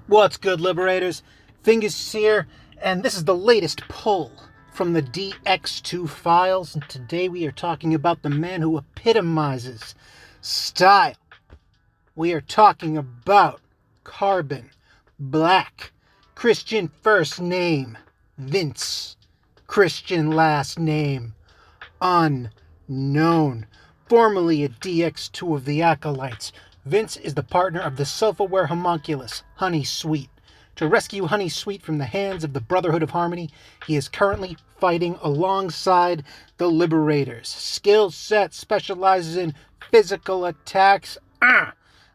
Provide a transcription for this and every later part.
What's good, Liberators? Fingers here, and this is the latest pull from the DX2 files, and today we are talking about the man who epitomizes style. We are talking about Carbon Black. Christian first name, Vince. Christian last name, unknown. Formerly a DX2 of the Acolytes, Vince is the partner of the self-aware homunculus, Honey Sweet. To rescue Honey Sweet from the hands of the Brotherhood of Harmony, he is currently fighting alongside the Liberators. Skill set specializes in physical attacks.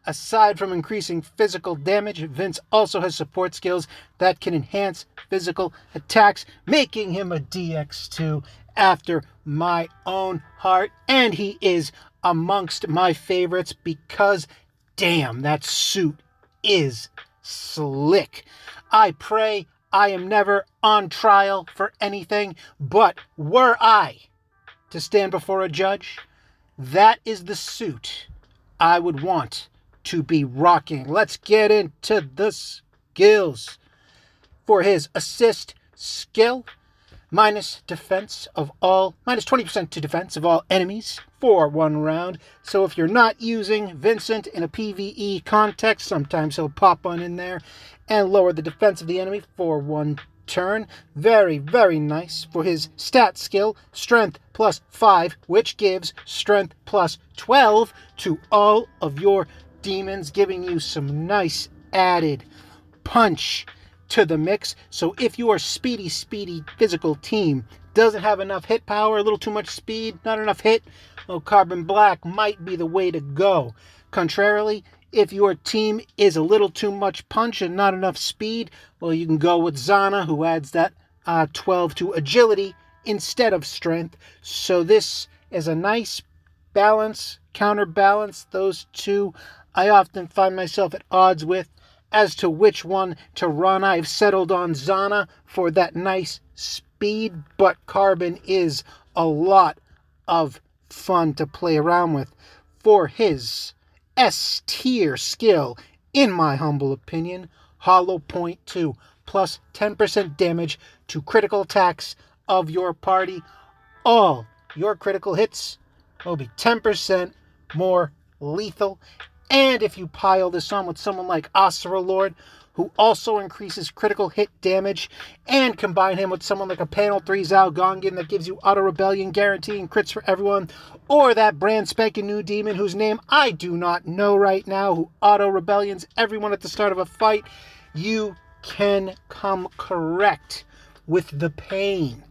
Aside from increasing physical damage, Vince also has support skills that can enhance physical attacks, making him a DX2 after my own heart. And he is amongst my favorites because, damn, that suit is slick. I pray I am never on trial for anything, but were I to stand before a judge, that is the suit I would want to be rocking. Let's get into the skills. For his assist skill, minus 20% to defense of all enemies for 1 round. So if you're not using Vincent in a PvE context, sometimes he'll pop on in there and lower the defense of the enemy for 1 turn. Very, very nice. For his stat skill, strength plus 5, which gives strength plus 12 to all of your demons, giving you some nice added punch to the mix. So if your speedy physical team doesn't have enough hit power, a little too much speed, not enough hit, well, Carbon Black might be the way to go. Contrarily, if your team is a little too much punch and not enough speed, well, you can go with Zana, who adds that 12 to agility instead of strength. So this is a nice balance, counterbalance. Those two I often find myself at odds with as to which one to run. I've settled on Zana for that nice speed, but Carbon is a lot of fun to play around with. For his S tier skill, in my humble opinion, Hollow Point 2, plus 10% damage to critical attacks of your party. All your critical hits will be 10% more lethal. And if you pile this on with someone like Asura Lord, who also increases critical hit damage, and combine him with someone like a Panel 3 Zalgongan that gives you auto rebellion guaranteeing crits for everyone, or that brand spanking new demon whose name I do not know right now, who auto rebellions everyone at the start of a fight, you can come correct with the pain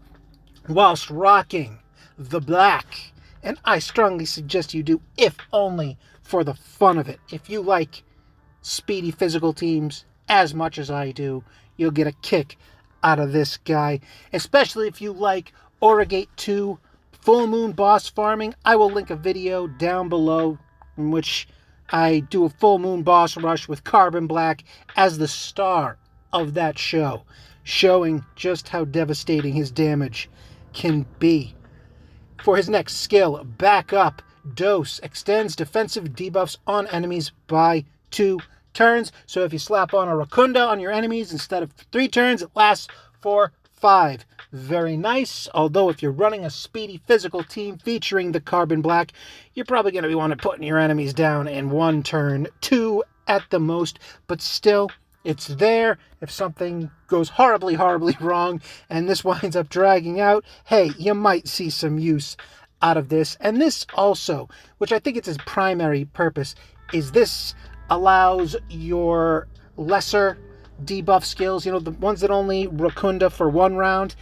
whilst rocking the black. And I strongly suggest you do, if only for the fun of it. If you like speedy physical teams as much as I do, you'll get a kick out of this guy. Especially if you like Origate 2 Full Moon boss farming. I will link a video down below in which I do a Full Moon boss rush with Carbon Black as the star of that show, showing just how devastating his damage can be. For his next skill, Backup Dose, extends defensive debuffs on enemies by 2 turns. So if you slap on a Racunda on your enemies, instead of 3 turns, it lasts for 5. Very nice. Although if you're running a speedy physical team featuring the Carbon Black, you're probably going to be wanting putting your enemies down in 1 turn, 2 at the most. But still, it's there. If something goes horribly wrong and this winds up dragging out, hey, you might see some use out of this. And this also, which I think it's his primary purpose, is this allows your lesser debuff skills, the ones that only Racunda for 1 round,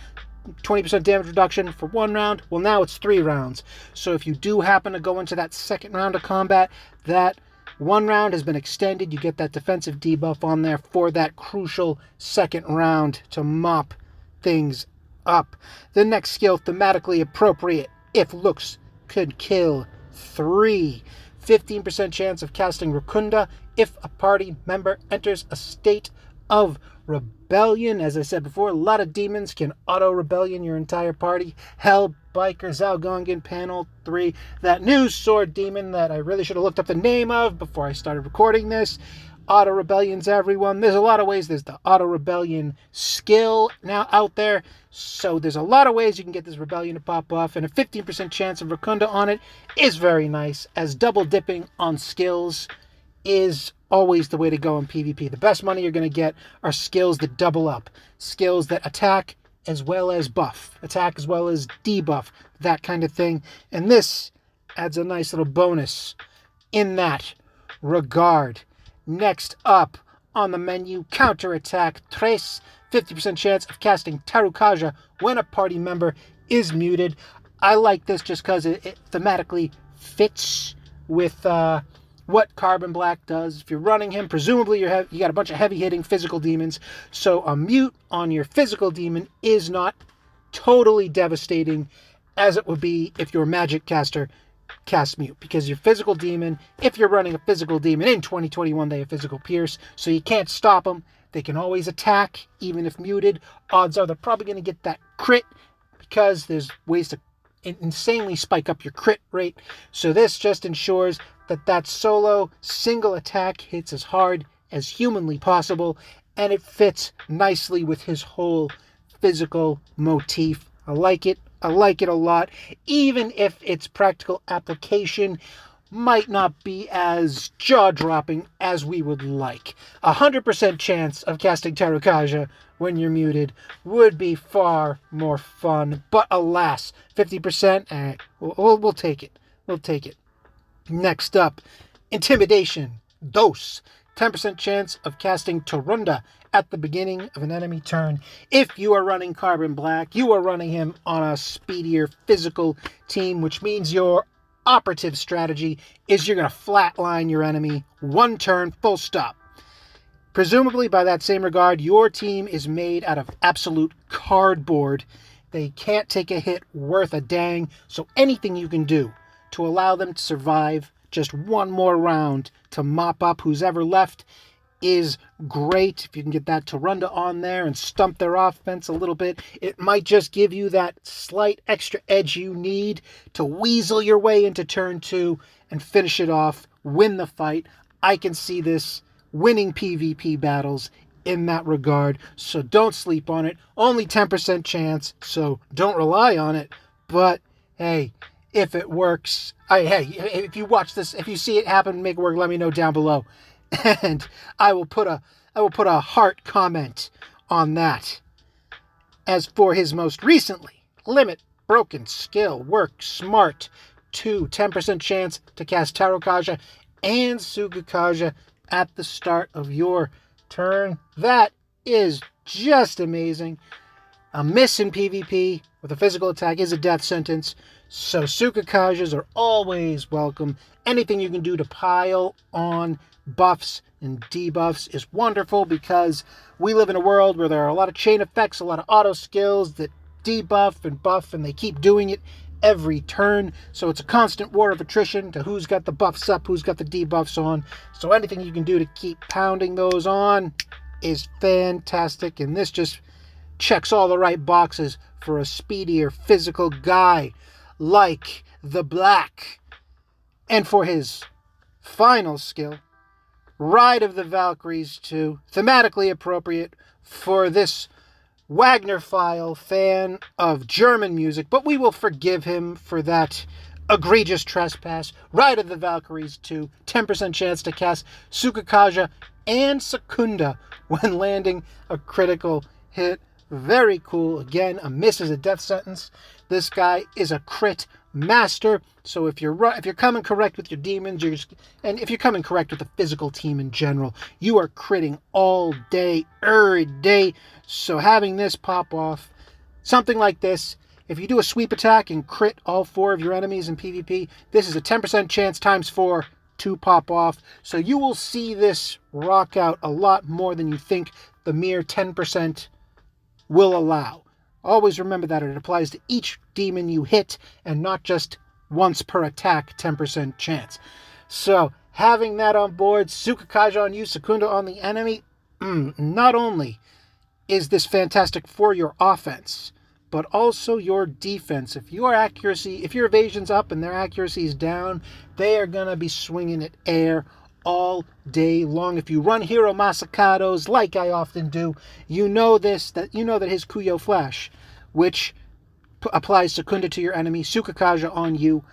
20% damage reduction for 1 round, well, now it's 3 rounds. So if you do happen to go into that second round of combat, that 1 round has been extended. You get that defensive debuff on there for that crucial second round to mop things up. The next skill, thematically appropriate, if looks could kill 3. 15% chance of casting Racunda if a party member enters a state of rebellion. As I said before, a lot of demons can auto-rebellion your entire party. Hell, Biker, Zalgongan, Panel 3, that new sword demon that I really should have looked up the name of before I started recording this, auto rebellions, everyone. There's a lot of ways. There's the auto rebellion skill now out there. So there's a lot of ways you can get this rebellion to pop off. And a 15% chance of Racunda on it is very nice, as double dipping on skills is always the way to go in PvP. The best money you're going to get are skills that double up. Skills that attack as well as buff. Attack as well as debuff. That kind of thing. And this adds a nice little bonus in that regard. Next up on the menu, Counterattack Tres. 50% chance of casting Tarukaja when a party member is muted. I like this just because it thematically fits with what Carbon Black does. If you're running him, presumably you got a bunch of heavy-hitting physical demons, so a mute on your physical demon is not totally devastating as it would be if your magic caster cast mute, because your physical demon, if you're running a physical demon in 2021, they have physical pierce, so you can't stop them. They can always attack, even if muted. Odds are they're probably going to get that crit, because there's ways to insanely spike up your crit rate. So this just ensures that solo single attack hits as hard as humanly possible, and it fits nicely with his whole physical motif. I like it. I like it a lot, even if its practical application might not be as jaw-dropping as we would like. 100% chance of casting Tarukaja when you're muted would be far more fun, but alas, 50%, we'll take it. We'll take it. Next up, Intimidation Dos. 10% chance of casting Torunda at the beginning of an enemy turn. If you are running Carbon Black, you are running him on a speedier physical team, which means your operative strategy is you're going to flatline your enemy one turn, full stop. Presumably, by that same regard, your team is made out of absolute cardboard. They can't take a hit worth a dang, so anything you can do to allow them to survive just one more round to mop up who's ever left is great. If you can get that Torunda on there and stump their offense a little bit, it might just give you that slight extra edge you need to weasel your way into turn 2 and finish it off, win the fight. I can see this winning PvP battles in that regard, so don't sleep on it. Only 10% chance, so don't rely on it, but hey, if it works, if you watch this, if you see it happen, make it work, let me know down below. And I will put a heart comment on that. As for his most recently, Limit Broken Skill, Work Smart 2, 10% chance to cast Tarukaja and Sugukaja at the start of your turn. That is just amazing. A miss in PvP with a physical attack is a death sentence, so Sugukajas are always welcome. Anything you can do to pile on buffs and debuffs is wonderful, because we live in a world where there are a lot of chain effects, a lot of auto skills that debuff and buff, and they keep doing it every turn. So it's a constant war of attrition to who's got the buffs up, who's got the debuffs on. So anything you can do to keep pounding those on is fantastic, and this just checks all the right boxes for a speedier physical guy like the Black. And for his final skill, Ride of the Valkyries 2, thematically appropriate for this Wagnerphile fan of German music, but we will forgive him for that egregious trespass. Ride of the Valkyries 2, 10% chance to cast Sugukaja and Secunda when landing a critical hit. Very cool. Again, a miss is a death sentence. This guy is a crit master. So if you're coming correct with your demons, and if you're coming correct with the physical team in general, you are critting all day, every day. So having this pop off, something like this, if you do a sweep attack and crit all 4 of your enemies in PvP, this is a 10% chance times 4 to pop off. So you will see this rock out a lot more than you think the mere 10% will allow. Always remember that it applies to each demon you hit and not just once per attack, 10% chance. So having that on board, Sugukaja on you, Secunda on the enemy, not only is this fantastic for your offense, but also your defense. If your evasion's up and their accuracy is down, they are going to be swinging at air all day long. If you run Hero Masakados like I often do, you know that his Kuyo Flash, which applies Secunda to your enemy, Sukakaja on you,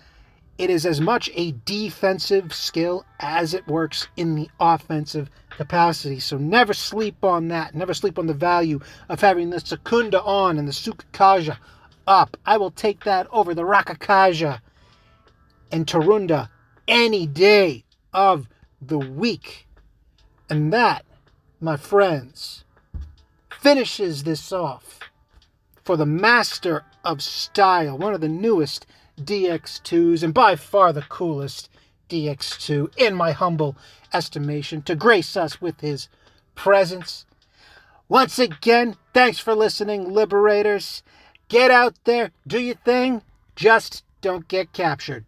it is as much a defensive skill as it works in the offensive capacity. So never sleep on that. Never sleep on the value of having the Secunda on and the Sukakaja up. I will take that over the Rakakaja and Tarunda any day of the week. And that, my friends, finishes this off for the Master of Style, one of the newest DX2s, and by far the coolest DX2, in my humble estimation, to grace us with his presence. Once again, thanks for listening, Liberators. Get out there, do your thing, just don't get captured.